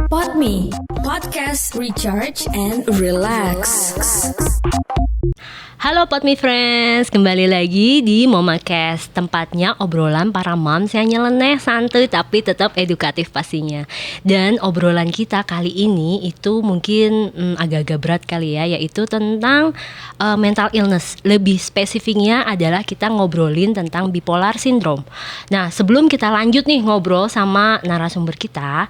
Podme, podcast recharge and relax. Halo Podme Friends, kembali lagi di MomaCast, tempatnya obrolan para moms yang nyeleneh, santuy tapi tetap edukatif pastinya. Dan obrolan kita kali ini itu mungkin agak-agak berat kali ya, yaitu tentang mental illness. Lebih spesifiknya adalah kita ngobrolin tentang bipolar syndrome. Nah, sebelum kita lanjut nih ngobrol sama narasumber kita,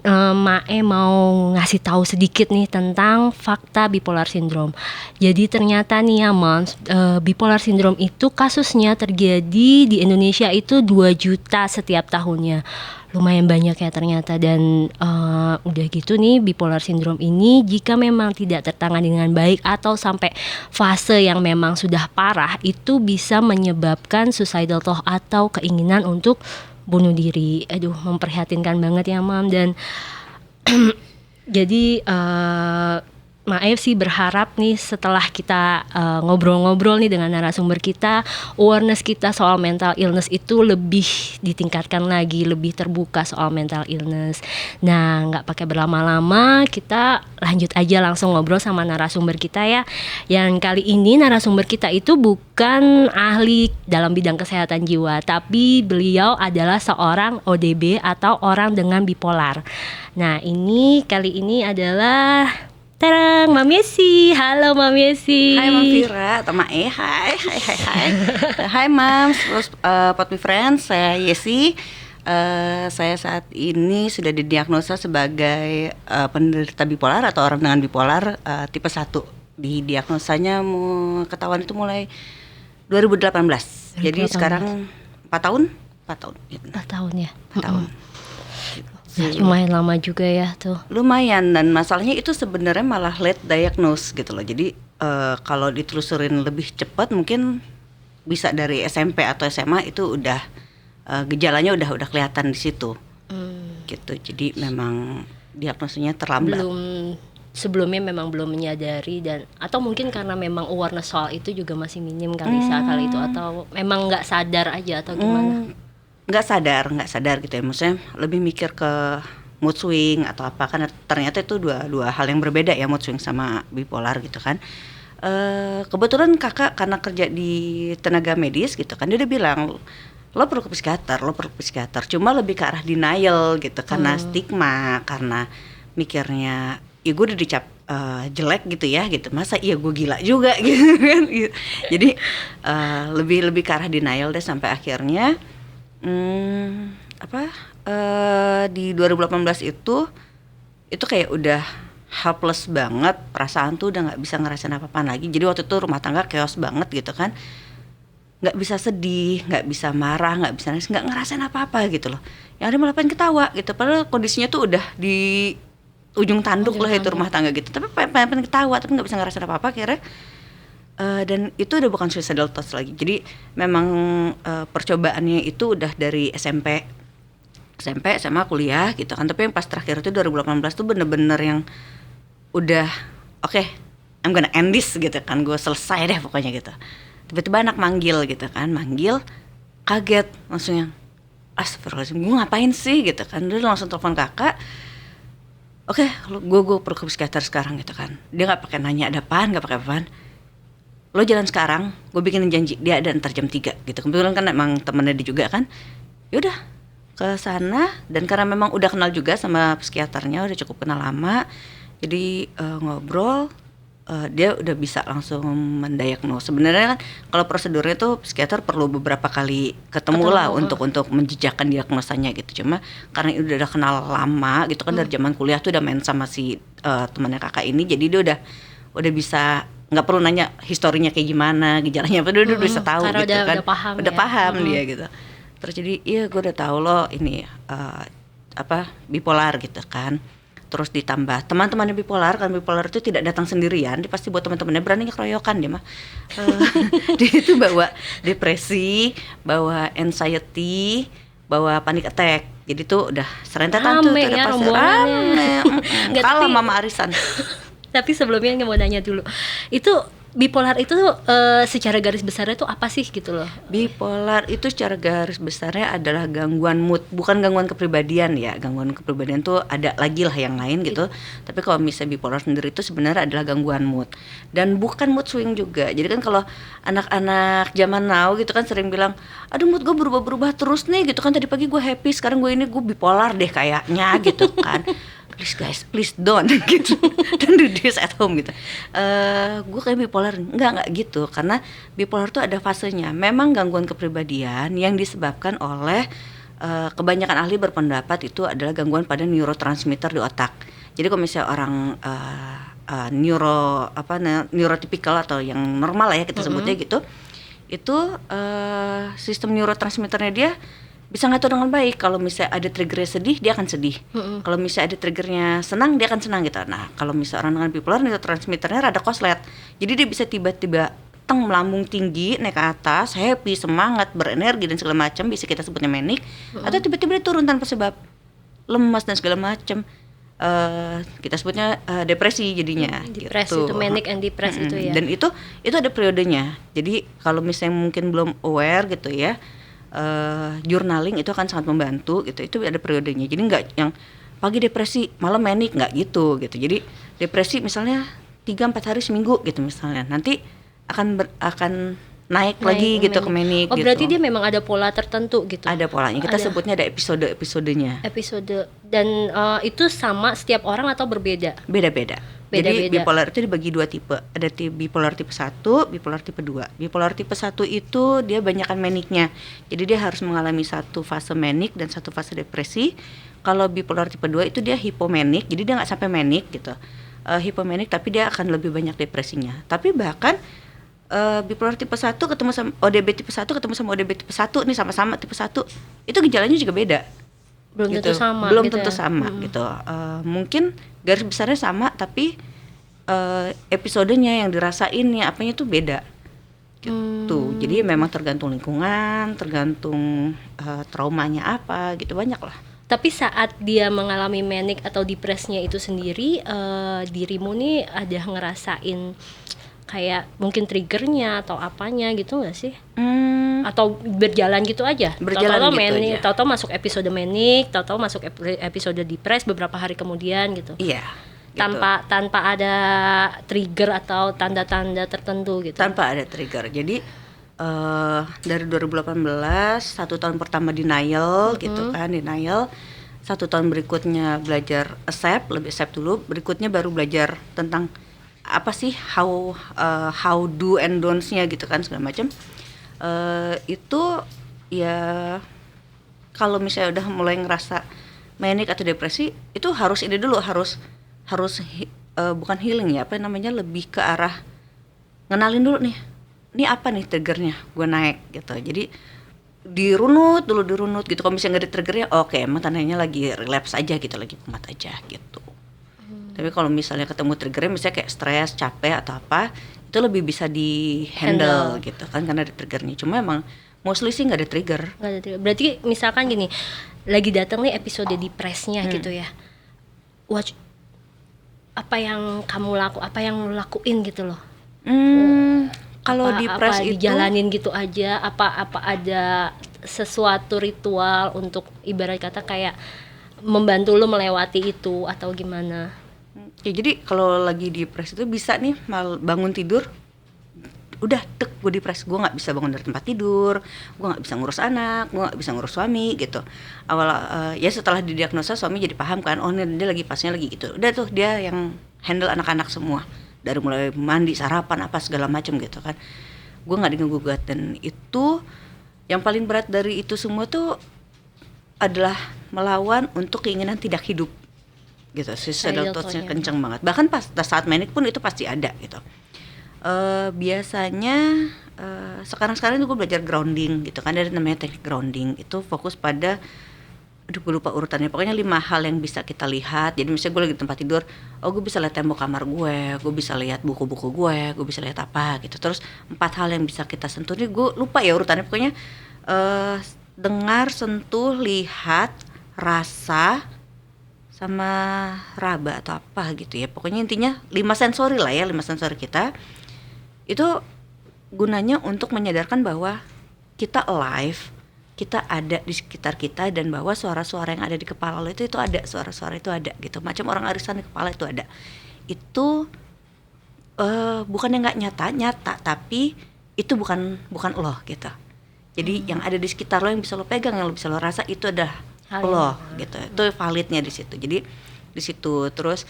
Mae mau ngasih tahu sedikit nih tentang fakta bipolar syndrome. Jadi ternyata nih ya moms, bipolar syndrome itu kasusnya terjadi di Indonesia itu 2 juta setiap tahunnya. Lumayan banyak ya ternyata. Dan udah gitu nih, bipolar syndrome ini jika memang tidak tertangani dengan baik atau sampai fase yang memang sudah parah, itu bisa menyebabkan suicidal thought atau keinginan untuk bunuh diri. Aduh, memprihatinkan banget ya Mam. Dan jadi Maef sih berharap nih setelah kita ngobrol-ngobrol nih dengan narasumber kita, awareness kita soal mental illness itu lebih ditingkatkan lagi, lebih terbuka soal mental illness. Nah, nggak pakai berlama-lama, kita lanjut aja langsung ngobrol sama narasumber kita ya. Yang kali ini narasumber kita itu bukan ahli dalam bidang kesehatan jiwa, tapi beliau adalah seorang ODB atau orang dengan bipolar. Nah, kali ini adalah Terang, Mam Yesi. Halo Mam Yesi. Hai Mam Vira, atau Mae. Hai. Hai Mam, terus Podme Friends, saya Yesi. Saya saat ini sudah didiagnosa sebagai penderita bipolar atau orang dengan bipolar tipe 1. Didiagnosanya ketahuan itu mulai 2018. Jadi sekarang 4 tahun. 4 tahun ya. 4 tahun. Nah, lumayan lama juga ya tuh. Lumayan, dan masalahnya itu sebenarnya malah late diagnose gitu loh. Jadi kalau ditelusurin lebih cepat mungkin bisa dari SMP atau SMA itu udah gejalanya udah kelihatan di situ. Gitu. Jadi memang diagnosanya terlambat. Sebelumnya memang belum menyadari, dan atau mungkin karena memang awareness soal itu juga masih minim kali saat hal itu, atau memang nggak sadar aja atau gimana? Nggak sadar gitu ya, maksudnya lebih mikir ke mood swing atau apa, karena ternyata itu dua hal yang berbeda ya, mood swing sama bipolar gitu kan. Kebetulan kakak karena kerja di tenaga medis gitu kan, dia udah bilang lo perlu ke psikiater, cuma lebih ke arah denial gitu, karena stigma, karena mikirnya ya gue udah dicap jelek gitu ya gitu, masa iya gue gila juga gitu kan. Jadi lebih ke arah denial deh, sampai akhirnya di 2018 itu kayak udah helpless banget, perasaan tuh udah nggak bisa ngerasain apa-apaan lagi. Jadi waktu itu rumah tangga chaos banget gitu kan, nggak bisa sedih, nggak bisa marah, nggak bisa nangis, nggak ngerasain apa-apa gitu loh. Yang ada malah pengen ketawa gitu, padahal kondisinya tuh udah di ujung tanduk lah itu rumah tangga gitu, tapi pengen ketawa tapi nggak bisa ngerasain apa-apa akhirnya. Dan itu udah bukan suicidal thoughts lagi. Jadi memang percobaannya itu udah dari SMP, SMA, kuliah gitu kan. Tapi yang pas terakhir itu 2018 tuh bener-bener yang udah okay, I'm gonna end this gitu kan. Gue selesai deh pokoknya gitu. Tiba-tiba anak manggil gitu kan, kaget langsung yang astagfirullahaladzim, gue ngapain sih gitu kan. Dia langsung telepon kakak, oke, gue perlu ke psikiater sekarang gitu kan. Dia nggak pakai nanya ada apaan, nggak pakai apaan. Lo jalan sekarang, gue bikinin janji, dia ada ntar jam 3 gitu. Kebetulan kan emang temennya dia juga kan. Yaudah ke sana, dan karena memang udah kenal juga sama psikiaternya, udah cukup kenal lama. Jadi ngobrol, dia udah bisa langsung mendiagnos. Sebenarnya kan kalau prosedurnya tuh psikiater perlu beberapa kali ketemu lah untuk menjejakkan diagnosanya gitu. Cuma karena udah kenal lama gitu kan, dari zaman kuliah tuh udah main sama si temannya kakak ini, jadi dia udah bisa, nggak perlu nanya historinya kayak gimana, gejalanya apa, udah bisa tahu gitu kan. Udah paham dia gitu. Terus jadi iya gue udah tahu lo ini bipolar gitu kan. Terus ditambah teman-temannya bipolar, kan bipolar itu tidak datang sendirian, dia pasti buat teman-temannya berani ngeroyokan dia mah. Dia itu bawa depresi, bawa anxiety, bawa panic attack. Jadi tuh udah serentetan tuh udah ya, pasti rame. Kalah mama arisan. Tapi sebelumnya mau nanya dulu, itu bipolar itu secara garis besarnya tuh apa sih gitu loh? Bipolar itu secara garis besarnya adalah gangguan mood, bukan gangguan kepribadian ya. Gangguan kepribadian tuh ada lagi lah yang lain gitu. Tapi kalau misalnya bipolar sendiri itu sebenarnya adalah gangguan mood. Dan bukan mood swing juga. Jadi kan kalau anak-anak zaman now gitu kan sering bilang, aduh mood gue berubah-berubah terus nih gitu kan. Tadi pagi gue happy, sekarang gue bipolar deh kayaknya gitu kan. Please guys, please don't gitu. Don't do this at home gitu. Gue kayak bipolar, enggak gitu. Karena bipolar tuh ada fasenya. Memang gangguan kepribadian yang disebabkan oleh kebanyakan ahli berpendapat itu adalah gangguan pada neurotransmitter di otak. Jadi kalau misalnya orang neurotipikal atau yang normal lah ya kita sebutnya gitu, itu sistem neurotransmitternya dia bisa ngatur dengan baik. Kalau misalnya ada triggernya sedih, dia akan sedih. Kalau misalnya ada triggernya senang, dia akan senang gitu. Nah, kalau misalnya orang dengan bipolar, neurotransmitternya rada koslet. Jadi dia bisa tiba-tiba melambung tinggi, naik ke atas, happy, semangat, berenergi dan segala macam, bisa kita sebutnya manic. Atau tiba-tiba dia turun tanpa sebab, lemas dan segala macam. Kita sebutnya depresi jadinya. Depresi gitu. itu manic and depressed itu ya. Dan itu ada periodenya. Jadi kalau misalnya mungkin belum aware gitu ya, journaling itu akan sangat membantu gitu. Itu ada periodenya. Jadi nggak yang pagi depresi malam manic, nggak gitu. Jadi depresi misalnya 3-4 hari seminggu gitu misalnya, nanti akan naik lagi gitu ke manic. Oh gitu. berarti dia memang ada pola tertentu gitu. Ada polanya. Kita sebutnya ada episodenya. Episode dan itu sama setiap orang atau berbeda? Beda-beda. Jadi bipolar itu dibagi 2 tipe. Ada bipolar tipe 1, bipolar tipe 2. Bipolar tipe 1 itu dia banyakkan maniknya. Jadi dia harus mengalami satu fase manik dan satu fase depresi. Kalau bipolar tipe 2 itu dia hipomanik. Jadi dia nggak sampai manik gitu. Hipomanik tapi dia akan lebih banyak depresinya. Tapi bahkan bipolar tipe 1 ketemu sama ODB tipe 1 ketemu sama ODB tipe 1 nih sama-sama tipe 1. Itu gejalanya juga beda. Belum gitu. tentu sama Belum gitu tentu ya? sama gitu. Mungkin garis besarnya sama tapi episodenya yang dirasain ya apanya tuh beda gitu. Jadi memang tergantung lingkungan, tergantung traumanya apa gitu, banyak lah. Tapi saat dia mengalami manic atau depresnya itu sendiri, dirimu nih ada ngerasain kayak mungkin triggernya atau apanya gitu nggak sih? Atau berjalan gitu aja? Berjalan tahu-tahu gitu manic, aja. tahu-tahu masuk episode manic, tahu-tahu masuk episode depres beberapa hari kemudian gitu. Iya. Gitu. Tanpa ada trigger atau tanda-tanda tertentu gitu. Tanpa ada trigger. Jadi dari 2018 1 tahun pertama denial gitu kan, denial. 1 tahun berikutnya belajar lebih accept dulu. Berikutnya baru belajar tentang apa sih how do and don'ts-nya gitu kan segala macam. Itu ya kalau misalnya udah mulai ngerasa manic atau depresi itu harus ini dulu, harus bukan healing ya, apa namanya, lebih ke arah ngenalin dulu nih, ini apa nih triggernya gue naik gitu. Jadi dirunut gitu. Kalau misalnya nggak ada triggernya, oke, emang tandanya lagi relapse aja gitu, lagi kumat aja gitu. Tapi kalau misalnya ketemu triggernya misalnya kayak stres, capek atau apa, itu lebih bisa di handle gitu kan karena ada triggernya. Cuma emang mostly sih nggak ada trigger. Nggak ada trigger. Berarti misalkan gini, lagi datang nih episode depresnya gitu ya. Apa yang lo lakuin gitu loh? Kalau depres itu dijalanin gitu aja, apa ada sesuatu ritual untuk ibarat kata kayak membantu lo melewati itu atau gimana? Ya jadi kalau lagi depres itu bisa nih bangun tidur, udah gue depres, gue nggak bisa bangun dari tempat tidur, gue nggak bisa ngurus anak, gue nggak bisa ngurus suami gitu. Ya setelah didiagnosa suami jadi paham kan, oh ini dia lagi pasnya lagi gitu. Udah tuh dia yang handle anak-anak semua, dari mulai mandi, sarapan, apa segala macam gitu kan. Gue nggak diganggu-gugat. Dan itu yang paling berat dari itu semua tuh adalah melawan untuk keinginan tidak hidup gitu. Suicidal thoughts-nya kenceng banget. Bahkan pas saat manic pun itu pasti ada gitu. Biasanya sekarang itu gue belajar grounding gitu kan, ada namanya teknik grounding. Itu fokus pada, gue lupa urutannya, pokoknya 5 hal yang bisa kita lihat. Jadi misalnya gue lagi di tempat tidur, gue bisa lihat tembok kamar gue bisa lihat buku-buku gue bisa lihat apa gitu. Terus 4 hal yang bisa kita sentuh, nih gue lupa ya urutannya, pokoknya dengar, sentuh, lihat, rasa, sama raba atau apa gitu ya. Pokoknya intinya 5 sensori lah ya, 5 sensori kita. Itu gunanya untuk menyadarkan bahwa kita alive, kita ada di sekitar kita, dan bahwa suara-suara yang ada di kepala lo itu ada, suara-suara itu ada gitu. Macam orang arisan di kepala itu ada. Itu bukan yang nggak nyata, tapi itu bukan lo gitu. Jadi yang ada di sekitar lo, yang bisa lo pegang, yang lo bisa lo rasa, itu ada lo gitu. Itu validnya di situ. Jadi di situ terus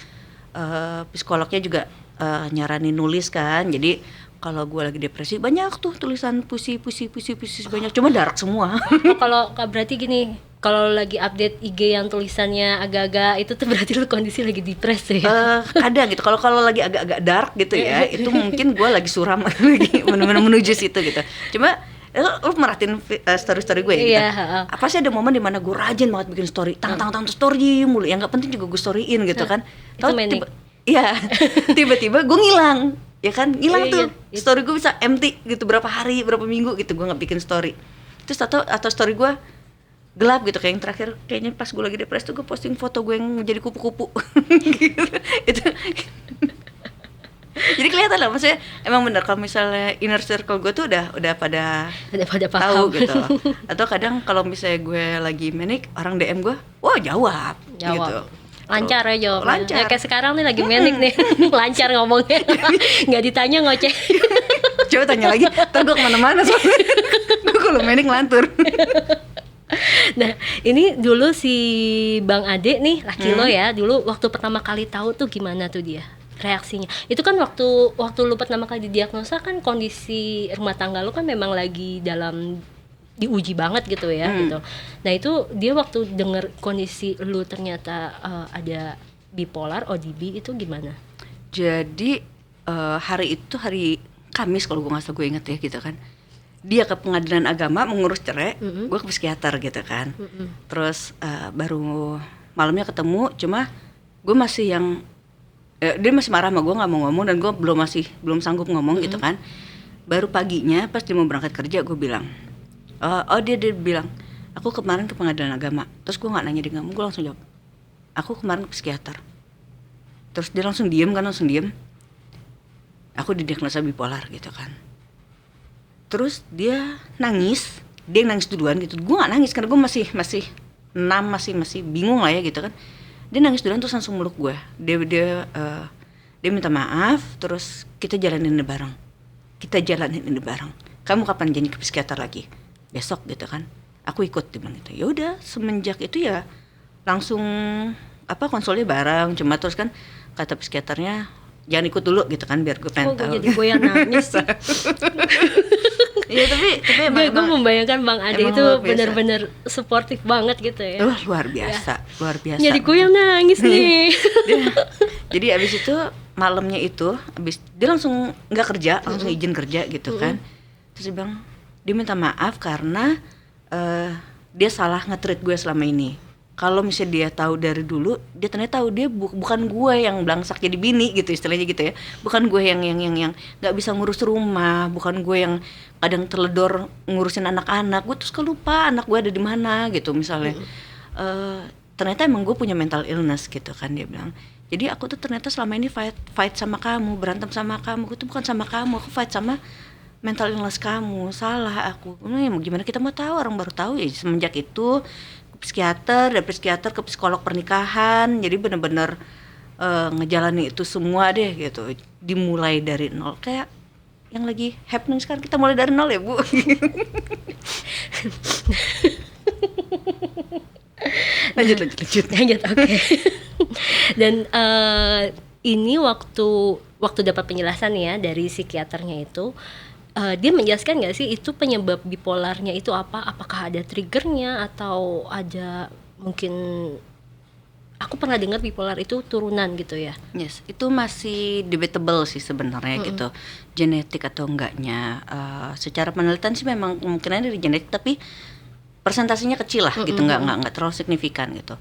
psikolognya juga nyaranin nulis kan. Jadi kalau gue lagi depresi banyak tuh tulisan puisi banyak, cuma dark semua. Kalau berarti gini, kalau lagi update IG yang tulisannya agak-agak itu tuh berarti lu kondisi lagi depresi ya? Kadang gitu. Kalau lagi agak-agak dark gitu ya, itu mungkin gue lagi suram lagi menuju situ gitu. Cuma lu merhatiin story gue ya gitu. Apa sih ada momen dimana gue rajin banget bikin story, tang story mulu, yang nggak penting juga gue storyin gitu kan. Itu manic. Tiba-tiba gue ngilang. Ya kan, hilang tuh. Story gue bisa empty gitu berapa hari, berapa minggu gitu gue nggak bikin story. Terus atau story gue gelap gitu, kayak yang terakhir kayaknya pas gue lagi depresi tuh gue posting foto gue yang jadi kupu-kupu. Gitu. Itu jadi kelihatan lah, maksudnya emang bener kalau misalnya inner circle gue tuh udah pada tahu gitu. Atau kadang kalau misalnya gue lagi manic, orang DM gue, wah jawab. Gitu. Lancar ya jawabnya. Lancar. Ya, kayak sekarang nih lagi manic nih. Lancar ngomongnya. Nggak ditanya ngoceh. Coba tanya lagi, ntar gue kemana-mana soalnya. Gue kalau manic ngelantur. Nah, ini dulu si Bang Ade nih, laki lo ya, dulu waktu pertama kali tahu tuh gimana tuh dia reaksinya? Itu kan waktu lu pertama kali didiagnosa kan kondisi rumah tangga lu kan memang lagi dalam diuji banget gitu ya gitu. Nah itu dia waktu denger kondisi lu ternyata ada bipolar, ODB, itu gimana? Jadi hari Kamis kalau gue nggak salah, gue inget ya gitu kan. Dia ke pengadilan agama mengurus cerai, gue ke psikiater gitu kan. Terus baru malamnya ketemu, cuma gue masih yang dia masih marah sama gue, nggak mau ngomong, dan gue belum sanggup ngomong gitu kan. Baru paginya pas dia mau berangkat kerja, gue bilang, dia bilang, aku kemarin ke pengadilan agama. Terus gue nggak nanya dia ngomong, gue langsung jawab, aku kemarin ke psikiater. Terus dia langsung diem. Aku didiagnosa bipolar gitu kan. Terus dia nangis duluan gitu. Gue nggak nangis karena gue masih bingung lah ya gitu kan. Dia nangis duluan terus langsung meluk gue. Dia minta maaf, terus kita jalanin ini bareng. Kamu kapan janji ke psikiater lagi? Besok gitu kan. Aku ikut, dia bilang gitu. Ya udah, semenjak itu ya langsung konsulnya bareng. Cuma terus kan kata psikiaternya jangan ikut dulu gitu kan, biar gue pengen tahu. Jadi gue yang nangis sih. Iya tapi gue membayangkan Bang Ade itu benar-benar suportif banget gitu ya. Luar biasa. Jadi gue yang nangis nih. Jadi abis itu malamnya itu, dia langsung nggak kerja, langsung izin kerja gitu kan. Terus dia bilang, dia minta maaf karena dia salah nge-treat gue selama ini. Kalau misalnya dia tahu dari dulu, dia ternyata tahu dia bukan gue yang belangsak jadi bini gitu istilahnya gitu ya. Bukan gue yang nggak bisa ngurus rumah, bukan gue yang kadang teledor ngurusin anak-anak. Gue terus lupa anak gue ada di mana gitu misalnya. Ternyata emang gue punya mental illness gitu kan, dia bilang. Jadi aku tuh ternyata selama ini fight sama kamu, berantem sama kamu. Gue tuh bukan sama kamu, aku fight sama mental illness kamu. Salah aku. Gimana kita mau tahu, orang baru tahu ya. Semenjak itu psikiater, dari psikiater ke psikolog pernikahan, jadi benar-benar ngejalanin itu semua deh gitu, dimulai dari nol, kayak yang lagi happening sekarang, kita mulai dari nol ya Bu. lanjut oke. Dan ini waktu dapat penjelasan ya dari psikiaternya itu, dia menjelaskan nggak sih itu penyebab bipolarnya itu apa? Apakah ada triggernya atau ada mungkin, aku pernah dengar bipolar itu turunan gitu ya? Yes, itu masih debatable sih sebenarnya gitu, genetik atau enggaknya. Secara penelitian sih memang kemungkinannya dari genetik, tapi persentasenya kecil lah gitu, nggak terlalu signifikan gitu.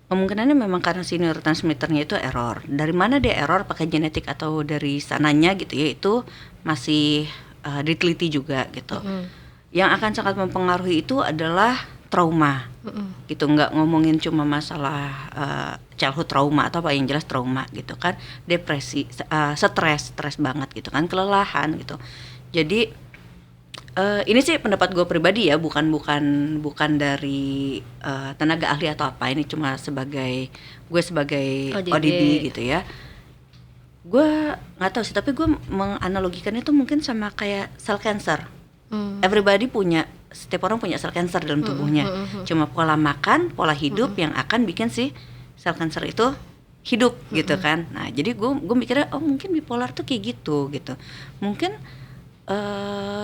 Kemungkinannya memang karena si neurotransmitternya itu error. Dari mana dia error, pakai genetik atau dari sananya gitu ya, itu masih diteliti juga gitu. Yang akan sangat mempengaruhi itu adalah trauma gitu, nggak ngomongin cuma masalah childhood trauma atau apa, yang jelas trauma gitu kan, depresi, stres banget gitu kan, kelelahan gitu. Jadi ini sih pendapat gue pribadi ya, bukan dari tenaga ahli atau apa, ini cuma sebagai ODB gitu ya. Gue nggak tahu sih, tapi gue menganalogikannya tuh mungkin sama kayak sel cancer. Everybody punya, setiap orang punya sel cancer dalam tubuhnya. Cuma pola makan, pola hidup yang akan bikin si sel cancer itu hidup gitu kan. Nah jadi gue mikirnya mungkin bipolar tuh kayak gitu. Mungkin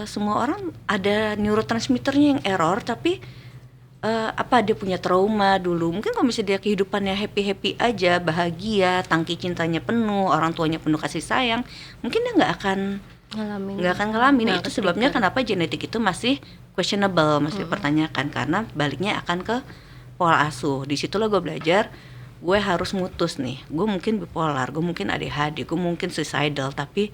semua orang ada neurotransmitternya yang error, tapi dia punya trauma dulu. Mungkin kalau misalnya dia kehidupannya happy aja, bahagia, tangki cintanya penuh, orang tuanya penuh kasih sayang, mungkin dia nggak akan ngalamin. Itu sebabnya kenapa genetik itu masih questionable, masih dipertanyakan, karena baliknya akan ke pola asuh. Disitulah gue belajar, gue harus mutus nih, gue mungkin bipolar, gue mungkin ADHD, gue mungkin suicidal, tapi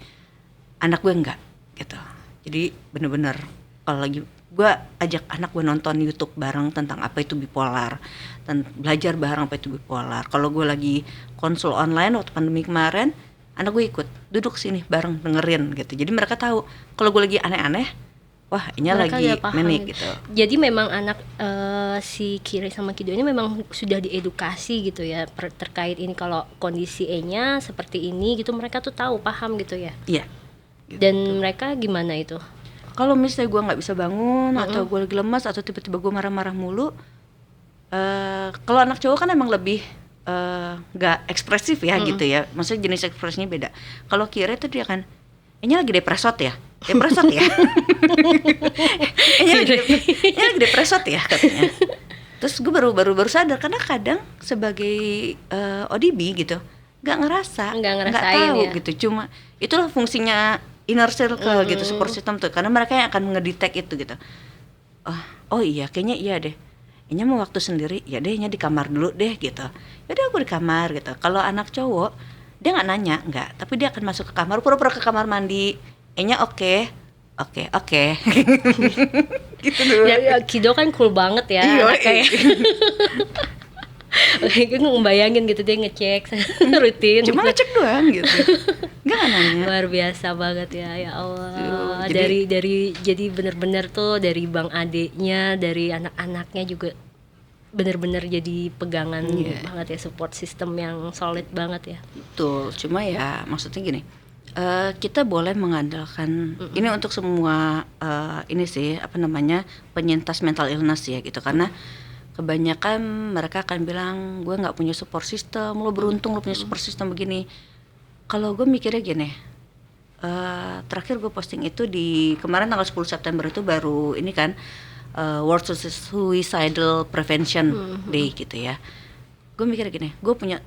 anak gue enggak gitu. Jadi bener-bener kalau lagi gue ajak anak gue nonton YouTube bareng tentang apa itu bipolar, dan belajar bareng apa itu bipolar. Kalau gue lagi konsul online waktu pandemi kemarin, anak gue ikut duduk sini bareng dengerin gitu. Jadi mereka tahu kalau gue lagi aneh-aneh, wah ini mereka lagi paham manic gitu. Jadi memang anak si Kiri sama Kido ini memang sudah diedukasi gitu ya terkait ini, kalau kondisi E-nya seperti ini gitu, mereka tuh tahu, paham gitu ya. Iya. Gitu. Dan mereka gimana itu? Kalau misalnya gue nggak bisa bangun atau gue lagi lemas atau tiba-tiba gue marah-marah mulu, kalau anak cowok kan emang lebih nggak ekspresif ya gitu ya, maksudnya jenis ekspresinya beda. Kalau Kira itu dia kan, ini lagi depresot ya, ini lagi depresot ya katanya. Terus gue baru sadar, karena kadang sebagai ODB gitu nggak tahu ya. Gitu, cuma itulah fungsinya inner circle gitu, support system tuh, karena mereka yang akan ngedetect itu gitu. Oh iya, kayaknya iya deh, ini mau waktu sendiri, ya deh, ini di kamar dulu deh gitu. Yaudah aku di kamar gitu. Kalau anak cowok dia nggak nanya, nggak, tapi dia akan masuk ke kamar, pura-pura ke kamar mandi, oke gitu dulu. Ya, Kido kan cool banget ya, kayak gue ngebayangin gitu, dia ngecek rutin. Cuma ngecek doang gitu, nggak nanya. Luar biasa banget ya Allah. Jadi benar-benar tuh dari bang adeknya, dari anak-anaknya juga benar-benar jadi pegangan banget ya, support system yang solid banget ya. Betul. Cuma ya maksudnya gini, kita boleh mengandalkan ini untuk semua ini sih penyintas mental illness ya gitu, karena kebanyakan mereka akan bilang gue nggak punya support system, lo beruntung lo punya support system begini. Kalau gue mikirnya gini, terakhir gue posting itu di kemarin tanggal 10 September itu baru ini kan World Suicidal Prevention Day gitu ya. Gue mikirnya gini, gue punya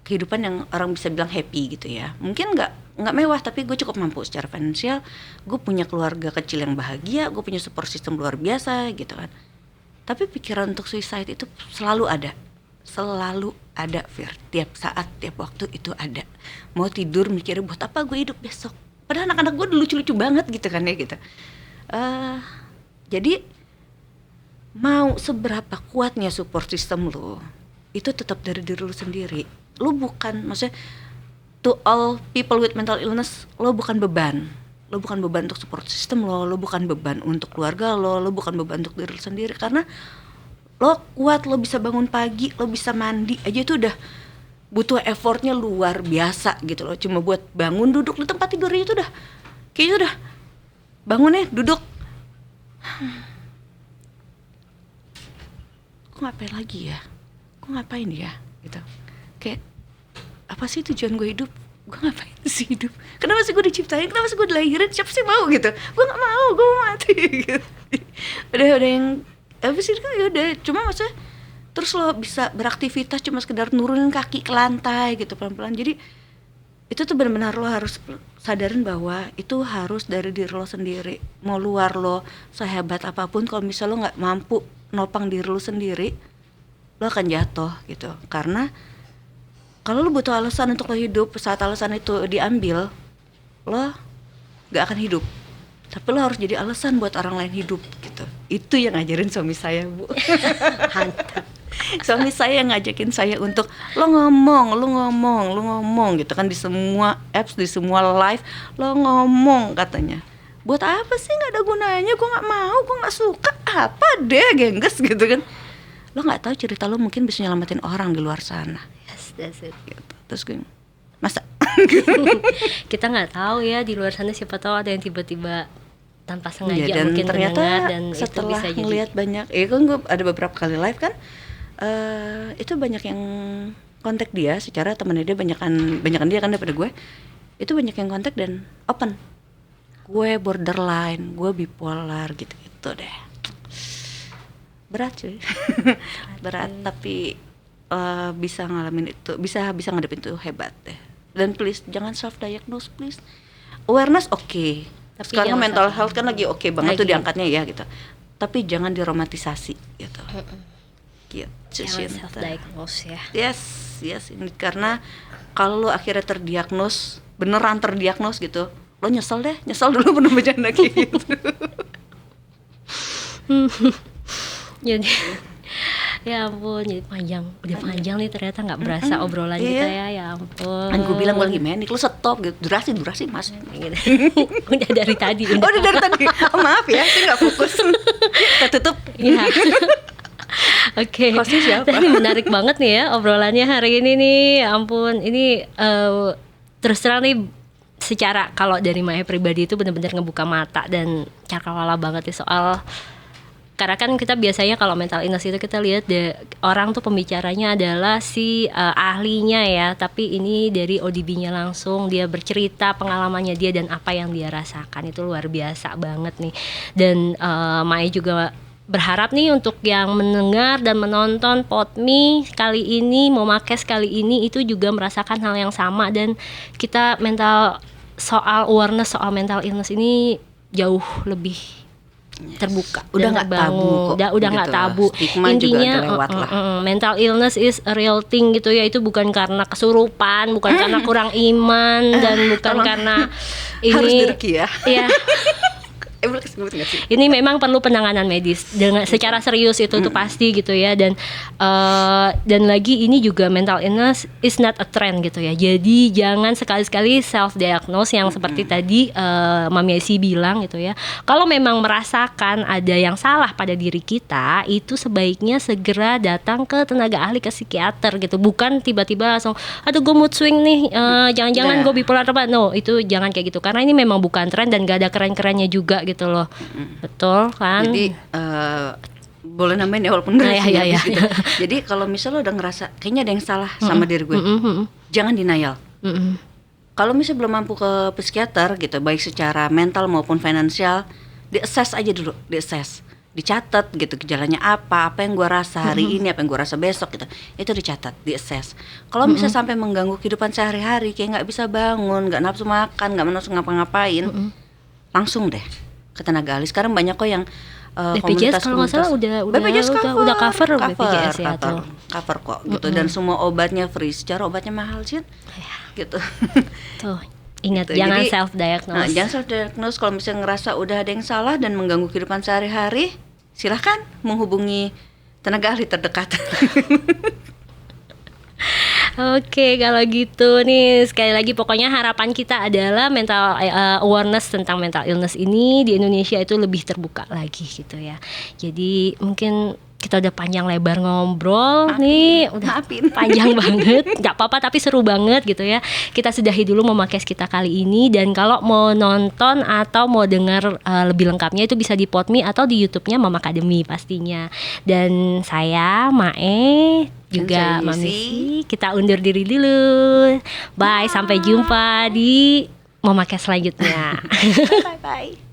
kehidupan yang orang bisa bilang happy gitu ya, mungkin nggak mewah, tapi gue cukup mampu secara finansial. Gue punya keluarga kecil yang bahagia, gue punya support system luar biasa gitu kan. Tapi pikiran untuk suicide itu selalu ada, Fir. Tiap saat, tiap waktu itu ada. Mau tidur mikirnya buat apa gue hidup besok. Padahal anak-anak gue lucu-lucu banget gitu kan ya gitu. Jadi mau seberapa kuatnya support system lo, itu tetap dari diri lo sendiri. Lo bukan, maksudnya to all people with mental illness, lo bukan beban. Lo bukan beban untuk support system lo bukan beban untuk keluarga lo bukan beban untuk diri lo sendiri, karena lo kuat, lo bisa bangun pagi, lo bisa mandi aja itu udah butuh effortnya luar biasa gitu loh. Cuma buat bangun, duduk di tempat tidur aja itu udah kayaknya udah bangunnya duduk, kok ngapain lagi ya, gitu. Kayak apa sih tujuan gue hidup? Gue ngapain sih hidup? Kenapa sih gue diciptain? Kenapa sih gue dilahirin? Siapa sih mau gitu? Gue nggak mau, gue mau mati gitu. udah yang apa sih kan ya udah. Cuma maksudnya terus lo bisa beraktivitas cuma sekedar nurunin kaki ke lantai gitu pelan-pelan. Jadi itu tuh benar-benar lo harus sadarin bahwa itu harus dari diri lo sendiri. Mau luar lo sehebat apapun, kalau misalnya lo nggak mampu nopang diri lo sendiri, lo akan jatuh gitu. Karena kalau lo butuh alasan untuk lo hidup, saat alasan itu diambil, lo gak akan hidup. Tapi lo harus jadi alasan buat orang lain hidup gitu. itu yang ngajarin suami saya, Bu. Mantap. Suami saya ngajakin saya untuk lo ngomong gitu kan, di semua apps, di semua live lo ngomong katanya. Buat apa sih, nggak ada gunanya, gue nggak mau, gue nggak suka, apa deh gengges gitu kan. Lo nggak tahu cerita lo mungkin bisa nyelamatin orang di luar sana. Yes, that's it. Gitu. Terus gue masa Kita nggak tahu ya di luar sana, siapa tahu ada yang tiba-tiba tanpa sengaja dan mungkin ternyata mendengar, dan setelah itu bisa ngelihat banyak, kan gue ada beberapa kali live kan, itu banyak yang kontak dia secara temennya dia, banyakan dia kan daripada gue. Itu banyak yang kontak dan open. Gue borderline, gue bipolar gitu deh. Berat cuy. Berat, tapi bisa ngalamin itu, bisa ngadepin itu, hebat deh. Dan please jangan self diagnose, please. Awareness oke. Sekarang mental health kan lagi oke banget tuh diangkatnya ya gitu. Tapi jangan diromantisasi gitu. Gitu. jangan self diagnose ya. Yes, ini karena kalau lo akhirnya beneran terdiagnos gitu, lo nyesel dulu pernah bercanda kayak gitu. Jadi ya ampun, jadi udah panjang nih ternyata, nggak berasa obrolan kita ya ampun. Kan gue bilang gue lagi manik, lo stop gitu, durasi mas gitu. Udah dari tadi. Udah dari tadi. Maaf ya, saya nggak fokus. Kita tutup. Iya. Oke. Hostnya siapa? Tapi menarik banget nih ya obrolannya hari ini nih. Ya ampun, ini terus terang nih, secara kalau dari Maya pribadi itu benar-benar ngebuka mata dan cakrawala banget nih soal. Karena kan kita biasanya kalau mental illness itu kita lihat orang tuh pembicaranya adalah si ahlinya ya, tapi ini dari ODB-nya langsung, dia bercerita pengalamannya dia dan apa yang dia rasakan, itu luar biasa banget nih. Dan Maya juga berharap nih untuk yang mendengar dan menonton PodMe kali ini, Momakes kali ini, itu juga merasakan hal yang sama, dan kita soal awareness soal mental illness ini jauh lebih terbuka, udah nggak tabu kok, udah nggak gitu. tabu. Stigma Intinya juga lewat lah. Mental illness is a real thing gitu ya, itu bukan karena kesurupan, bukan karena kurang iman, dan bukan karena ini harus diruqyah. Iya. Ini memang perlu penanganan medis dengan secara serius, itu tuh pasti gitu ya. Dan lagi ini juga mental illness is not a trend gitu ya. Jadi jangan sekali-sekali self diagnose yang seperti tadi Mami Esi bilang gitu ya. Kalau memang merasakan ada yang salah pada diri kita, itu sebaiknya segera datang ke tenaga ahli, ke psikiater gitu. Bukan tiba-tiba langsung aduh gue mood swing nih, jangan-jangan gue bipolar apa. No, itu jangan kayak gitu, karena ini memang bukan tren dan gak ada keren-kerennya juga gitu loh. Betul kan? Jadi boleh namain ya walaupun gak ya. gitu. Jadi kalau misalnya lo udah ngerasa kayaknya ada yang salah sama diri gue, jangan denial. Kalau misalnya belum mampu ke psikiater gitu, baik secara mental maupun finansial, di-assess aja dulu, dicatat gitu gejalanya apa yang gue rasa hari ini, apa yang gue rasa besok gitu, itu dicatat, di-assess. Kalau misalnya sampai mengganggu kehidupan sehari-hari, kayak nggak bisa bangun, nggak nafsu makan, nggak nafsu ngapa-ngapain, langsung deh ke tenaga ahli. Sekarang banyak kok yang BPJS kalau nggak salah udah cover BPJS ya tuh. Cover kok gitu, dan semua obatnya free. Secara obatnya mahal sih, gitu. Tuh ingat gitu. Jangan self diagnose. Jangan self diagnose. Kalau misalnya ngerasa udah ada yang salah dan mengganggu kehidupan sehari-hari, silahkan menghubungi tenaga ahli terdekat. Oke, kalau gitu nih sekali lagi pokoknya harapan kita adalah mental awareness tentang mental illness ini di Indonesia itu lebih terbuka lagi gitu ya. Jadi mungkin kita udah panjang lebar ngobrol nih, udah panjang banget, nggak apa-apa tapi seru banget gitu ya. Kita sudahi dulu Momakes kita kali ini, dan kalau mau nonton atau mau dengar lebih lengkapnya itu bisa di PodMe atau di YouTube-nya Mama Academy pastinya. Dan saya Mae juga Mami, kita undur diri dulu. Bye, sampai jumpa di Momakes selanjutnya. Bye.